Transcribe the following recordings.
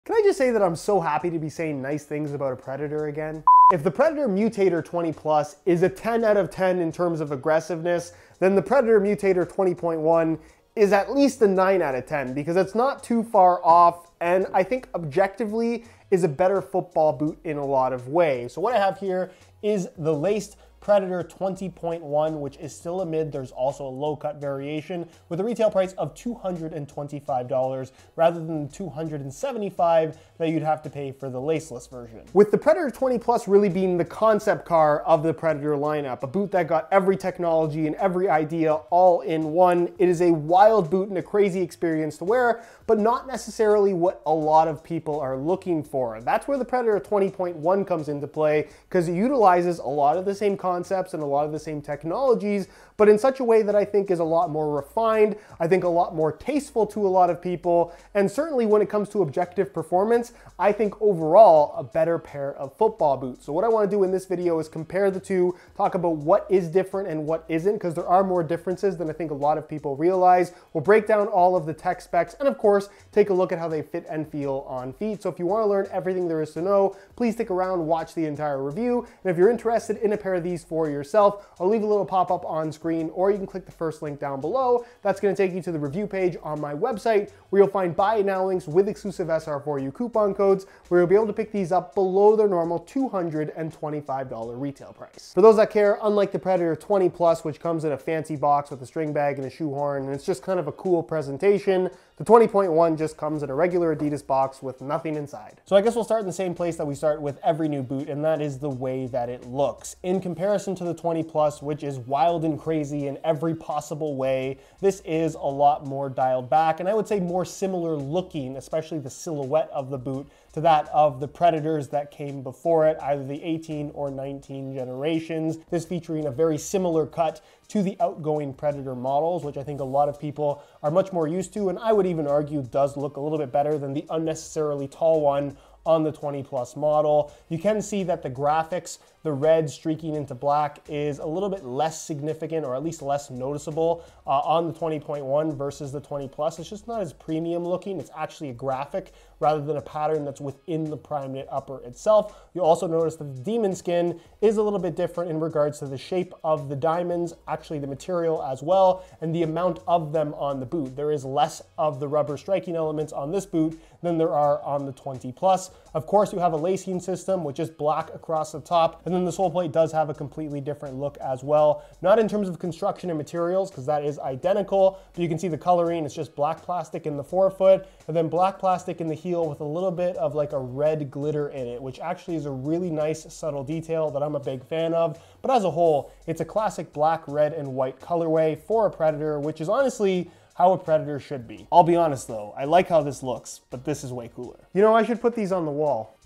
Can I just say that I'm so happy to be saying nice things about a Predator again? If the Predator Mutator 20 Plus is a 10 out of 10 in terms of aggressiveness, then the Predator Mutator 20.1 is at least a 9 out of 10 because it's not too far off, and I think objectively is a better football boot in a lot of ways. So what I have here is the laced Predator 20.1, which is still a mid. There's also a low cut variation with a retail price of $225 rather than the $275 that you'd have to pay for the laceless version. With the Predator 20 Plus really being the concept car of the Predator lineup, a boot that got every technology and every idea all in one, it is a wild boot and a crazy experience to wear, but not necessarily what a lot of people are looking for. That's where the Predator 20.1 comes into play, because it utilizes a lot of the same concepts and a lot of the same technologies, but in such a way that I think is a lot more refined, I think a lot more tasteful to a lot of people, and certainly when it comes to objective performance, I think overall a better pair of football boots. So what I want to do in this video is compare the two, talk about what is different and what isn't, because there are more differences than I think a lot of people realize. We'll break down all of the tech specs and of course take a look at how they fit and feel on feet. So if you want to learn everything there is to know, please stick around, watch the entire review, and if you're interested in a pair of these for yourself, I'll leave a little pop-up on screen, or you can click the first link down below. That's going to take you to the review page on my website, where you'll find buy now links with exclusive SR4U coupon codes, where you'll be able to pick these up below their normal $225 retail price. For those that care, unlike the Predator 20 Plus, which comes in a fancy box with a string bag and a shoehorn, and it's just kind of a cool presentation, the 20.1 just comes in a regular Adidas box with nothing inside. So I guess we'll start in the same place that we start with every new boot, and that is the way that it looks. In comparison to the 20 Plus, which is wild and crazy in every possible way, this is a lot more dialed back, and I would say more similar looking, especially the silhouette of the boot, to that of the Predators that came before it, either the 18 or 19 generations. This featuring a very similar cut to the outgoing Predator models, which I think a lot of people are much more used to, and I would even argue does look a little bit better than the unnecessarily tall one on the 20 Plus model. You can see that the graphics, the red streaking into black, is a little bit less significant, or at least less noticeable on the 20.1 versus the 20 Plus. It's just not as premium looking. It's actually a graphic rather than a pattern that's within the prime knit upper itself. You'll also notice that the demon skin is a little bit different in regards to the shape of the diamonds, actually the material as well, and the amount of them on the boot. There is less of the rubber striking elements on this boot than there are on the 20 Plus. Of course, you have a lacing system, which is black across the top, and then the sole plate does have a completely different look as well. Not in terms of construction and materials, because that is identical, but you can see the coloring. It's just black plastic in the forefoot, and then black plastic in the heel with a little bit of like a red glitter in it, which actually is a really nice subtle detail that I'm a big fan of. But as a whole, it's a classic black, red, and white colorway for a Predator, which is honestly how a Predator should be. I'll be honest though, I like how this looks, but this is way cooler. You know, I should put these on the wall.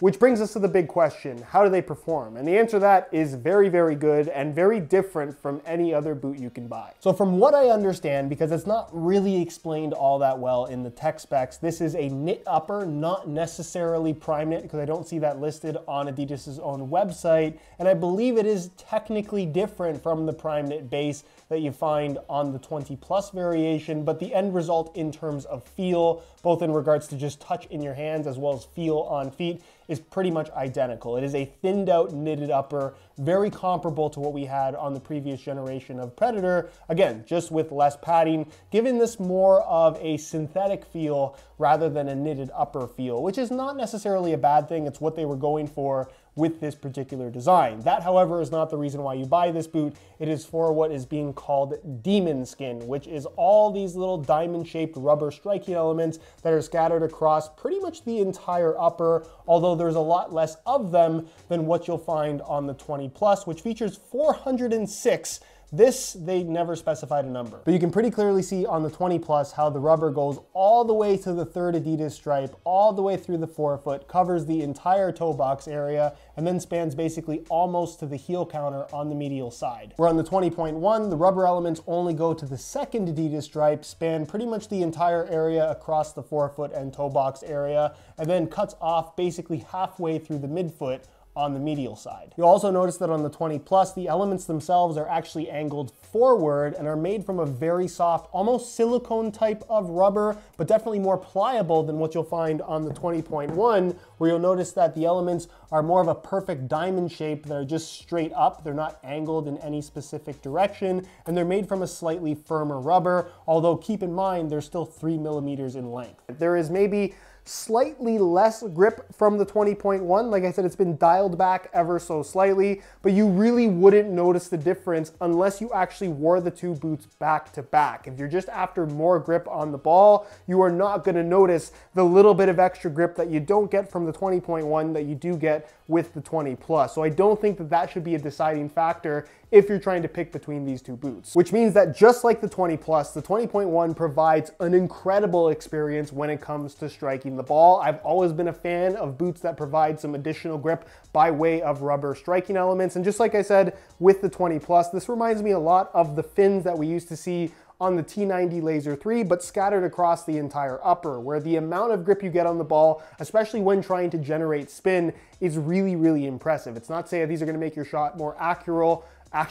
Which brings us to the big question, how do they perform? And the answer to that is very, very good and very different from any other boot you can buy. So from what I understand, because it's not really explained all that well in the tech specs, this is a knit upper, not necessarily prime knit, because I don't see that listed on Adidas's own website. And I believe it is technically different from the prime knit base that you find on the 20 Plus variation, but the end result in terms of feel, both in regards to just touch in your hands as well as feel on feet, is pretty much identical. It is a thinned out knitted upper, very comparable to what we had on the previous generation of Predator, again, just with less padding, giving this more of a synthetic feel rather than a knitted upper feel, which is not necessarily a bad thing. It's what they were going for with this particular design. That, however, is not the reason why you buy this boot. It is for what is being called demon skin, which is all these little diamond-shaped rubber striking elements that are scattered across pretty much the entire upper, although there's a lot less of them than what you'll find on the 20 Plus, which features 406. This, they never specified a number. But you can pretty clearly see on the 20 Plus how the rubber goes all the way to the third Adidas stripe, all the way through the forefoot, covers the entire toe box area, and then spans basically almost to the heel counter on the medial side. Where on the 20.1, the rubber elements only go to the second Adidas stripe, span pretty much the entire area across the forefoot and toe box area, and then cuts off basically halfway through the midfoot on the medial side. You'll also notice that on the 20 Plus, the elements themselves are actually angled forward and are made from a very soft, almost silicone type of rubber, but definitely more pliable than what you'll find on the 20.1, where you'll notice that the elements are more of a perfect diamond shape. They're just straight up. They're not angled in any specific direction, and they're made from a slightly firmer rubber, although keep in mind, they're still 3 millimeters in length. There is maybe slightly less grip from the 20.1. Like I said, it's been dialed back ever so slightly, but you really wouldn't notice the difference unless you actually wore the two boots back to back. If you're just after more grip on the ball, you are not going to notice the little bit of extra grip that you don't get from the 20.1 that you do get with the 20 Plus. So I don't think that that should be a deciding factor if you're trying to pick between these two boots. Which means that just like the 20 Plus, the 20.1 provides an incredible experience when it comes to striking the ball. I've always been a fan of boots that provide some additional grip by way of rubber striking elements. And just like I said with the 20 Plus, this reminds me a lot of the fins that we used to see on the T90 Laser 3, but scattered across the entire upper, where the amount of grip you get on the ball, especially when trying to generate spin, is really, really impressive. It's not saying these are going to make your shot more accurate, a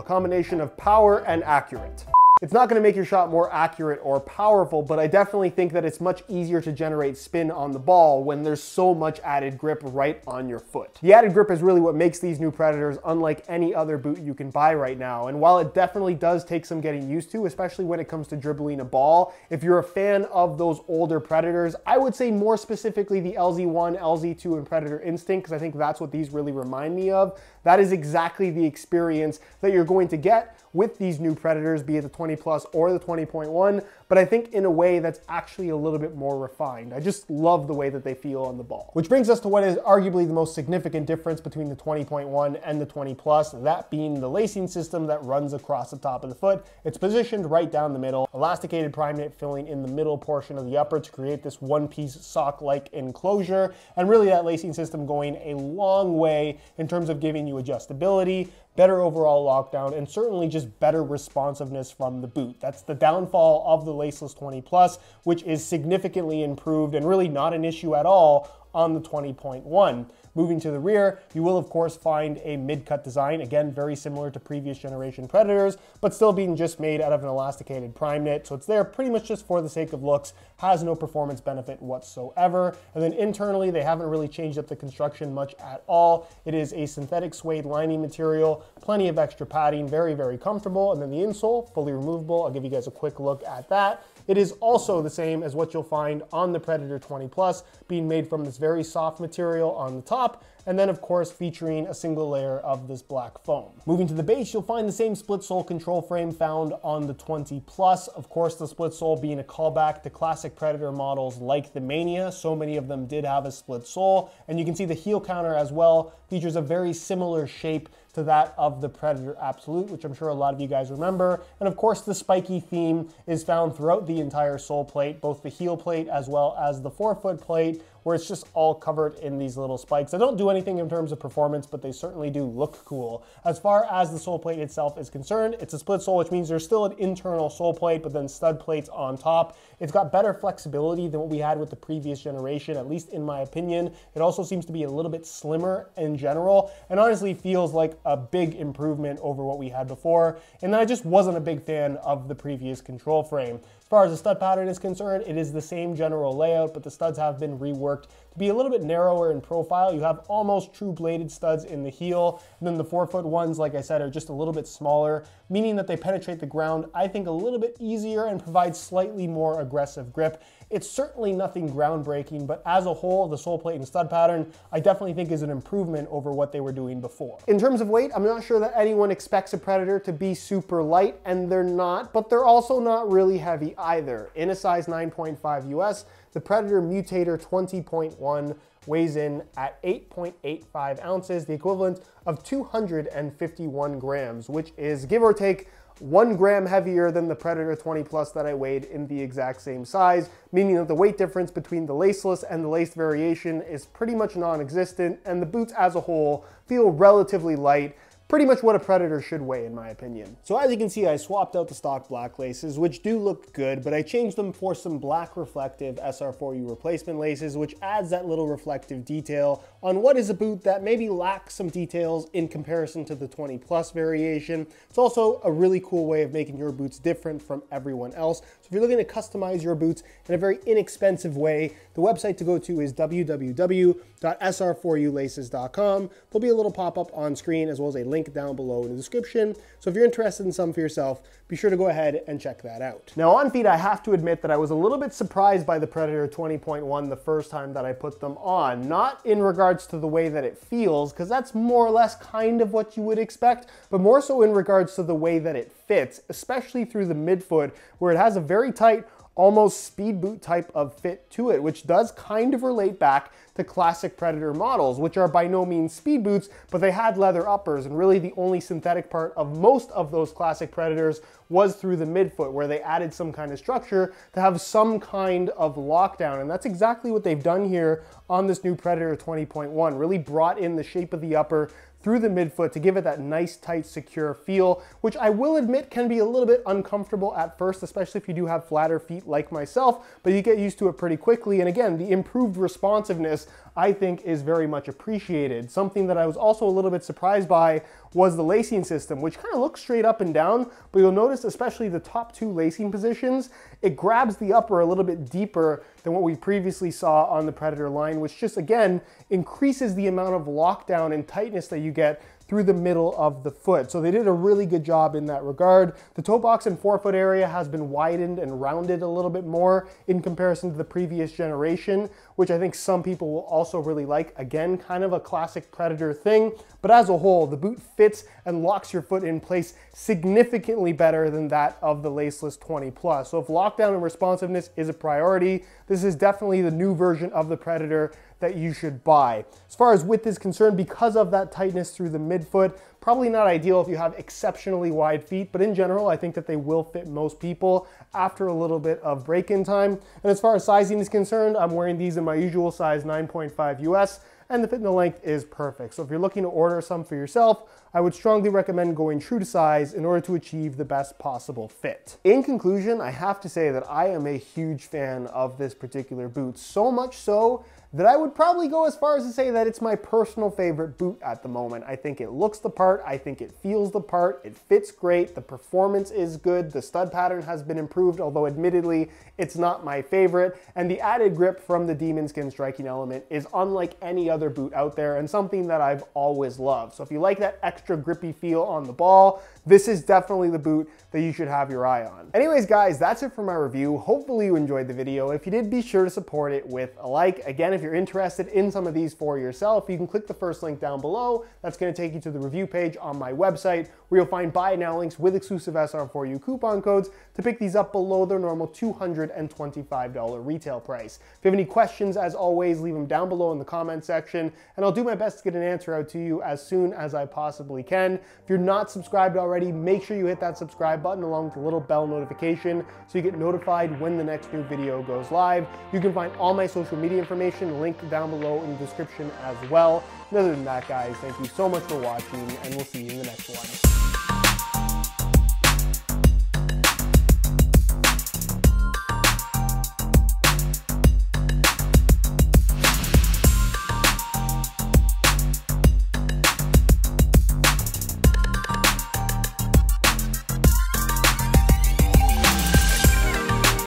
combination of power and accurate. It's not going to make your shot more accurate or powerful, but I definitely think that it's much easier to generate spin on the ball when there's so much added grip right on your foot. The added grip is really what makes these new Predators unlike any other boot you can buy right now. And while it definitely does take some getting used to, especially when it comes to dribbling a ball, if you're a fan of those older Predators, I would say more specifically the LZ1, LZ2, and Predator Instinct, because I think that's what these really remind me of. That is exactly the experience that you're going to get with these new Predators, be it the 20 Plus or the 20.1, but I think in a way that's actually a little bit more refined. I just love the way that they feel on the ball. Which brings us to what is arguably the most significant difference between the 20.1 and the 20 Plus, that being the lacing system that runs across the top of the foot. It's positioned right down the middle, elasticated prime knit filling in the middle portion of the upper to create this one-piece sock-like enclosure, and really that lacing system going a long way in terms of giving you adjustability, better overall lockdown, and certainly just better responsiveness from the boot. That's the downfall of the laceless 20 Plus, which is significantly improved and really not an issue at all on the 20.1. Moving to the rear, you will of course find a mid-cut design, again very similar to previous generation Predators, but still being just made out of an elasticated prime knit, so it's there pretty much just for the sake of looks, has no performance benefit whatsoever. And then internally, they haven't really changed up the construction much at all. It is a synthetic suede lining material, plenty of extra padding, very, very comfortable, and then the insole, fully removable. I'll give you guys a quick look at that. It is also the same as what you'll find on the Predator 20 Plus, being made from this very soft material on the top, and then of course featuring a single layer of this black foam. Moving to the base, you'll find the same split sole control frame found on the 20 Plus. Of course, the split sole being a callback to classic Predator models like the Mania. So many of them did have a split sole, and you can see the heel counter as well features a very similar shape to that of the Predator Absolute, which I'm sure a lot of you guys remember. And of course, the spiky theme is found throughout the entire sole plate, both the heel plate as well as the forefoot plate, where it's just all covered in these little spikes. They don't do anything in terms of performance, but they certainly do look cool. As far as the sole plate itself is concerned, it's a split sole, which means there's still an internal sole plate, but then stud plates on top. It's got better flexibility than what we had with the previous generation, at least in my opinion. It also seems to be a little bit slimmer in general, and honestly feels like a big improvement over what we had before. And I just wasn't a big fan of the previous control frame. As far as the stud pattern is concerned, it is the same general layout, but the studs have been reworked to be a little bit narrower in profile. You have almost true bladed studs in the heel, and then the forefoot ones, like I said, are just a little bit smaller, meaning that they penetrate the ground, I think, a little bit easier and provide slightly more aggressive grip. It's certainly nothing groundbreaking, but as a whole, the sole plate and stud pattern, I definitely think is an improvement over what they were doing before. In terms of weight, I'm not sure that anyone expects a Predator to be super light, and they're not, but they're also not really heavy either. In a size 9.5 US, the Predator Mutator 20.1 weighs in at 8.85 ounces, the equivalent of 251 grams, which is give or take 1 gram heavier than the Predator 20 Plus that I weighed in the exact same size, meaning that the weight difference between the laceless and the laced variation is pretty much non-existent, and the boots as a whole feel relatively light, pretty much what a Predator should weigh in my opinion. So as you can see, I swapped out the stock black laces, which do look good, but I changed them for some black reflective SR4U replacement laces, which adds that little reflective detail on what is a boot that maybe lacks some details in comparison to the 20 plus variation. It's also a really cool way of making your boots different from everyone else. So if you're looking to customize your boots in a very inexpensive way, the website to go to is www.sr4ulaces.com. There'll be a little pop-up on screen as well as a link down below in the description. So if you're interested in some for yourself, be sure to go ahead and check that out. Now on feet, I have to admit that I was a little bit surprised by the Predator 20.1 the first time that I put them on. Not in regards to the way that it feels, because that's more or less kind of what you would expect, but more so in regards to the way that it fits, especially through the midfoot, where it has a very tight, almost speed boot type of fit to it, which does kind of relate back to classic Predator models, which are by no means speed boots, but they had leather uppers, and really the only synthetic part of most of those classic Predators was through the midfoot, where they added some kind of structure to have some kind of lockdown, and that's exactly what they've done here on this new Predator 20.1, really brought in the shape of the upper through the midfoot to give it that nice, tight, secure feel, which I will admit can be a little bit uncomfortable at first, especially if you do have flatter feet like myself, but you get used to it pretty quickly. And again, the improved responsiveness, I think, is very much appreciated. Something that I was also a little bit surprised by was the lacing system, which kind of looks straight up and down, but you'll notice especially the top two lacing positions, it grabs the upper a little bit deeper than what we previously saw on the Predator line, which just, again, increases the amount of lockdown and tightness that you get through the middle of the foot. So they did a really good job in that regard. The toe box and forefoot area has been widened and rounded a little bit more in comparison to the previous generation, which I think some people will also really like. Again, kind of a classic Predator thing, but as a whole, the boot fits and locks your foot in place significantly better than that of the laceless 20 plus. So if lockdown and responsiveness is a priority, this is definitely the new version of the Predator that you should buy. As far as width is concerned, because of that tightness through the midfoot, probably not ideal if you have exceptionally wide feet, but in general, I think that they will fit most people after a little bit of break-in time. And as far as sizing is concerned, I'm wearing these in my usual size 9.5 US, and the fit and the length is perfect. So if you're looking to order some for yourself, I would strongly recommend going true to size in order to achieve the best possible fit. In conclusion, I have to say that I am a huge fan of this particular boot, so much so that I would probably go as far as to say that it's my personal favorite boot at the moment. I think it looks the part, I think it feels the part, it fits great, the performance is good, the stud pattern has been improved, although admittedly it's not my favorite, and the added grip from the Demon Skin striking element is unlike any other boot out there and something that I've always loved. So if you like that extra grippy feel on the ball, this is definitely the boot that you should have your eye on. Anyways guys, that's it for my review. Hopefully you enjoyed the video. If you did, be sure to support it with a like. Again, if you're interested in some of these for yourself, you can click the first link down below. That's going to take you to the review page on my website, where you'll find buy now links with exclusive SR4U coupon codes to pick these up below their normal $225 retail price. If you have any questions, as always, leave them down below in the comment section, and I'll do my best to get an answer out to you as soon as I possibly can. If you're not subscribed already, make sure you hit that subscribe button along with the little bell notification so you get notified when the next new video goes live. You can find all my social media information linked down below in the description as well. And other than that, guys, thank you so much for watching, and we'll see you in the next one.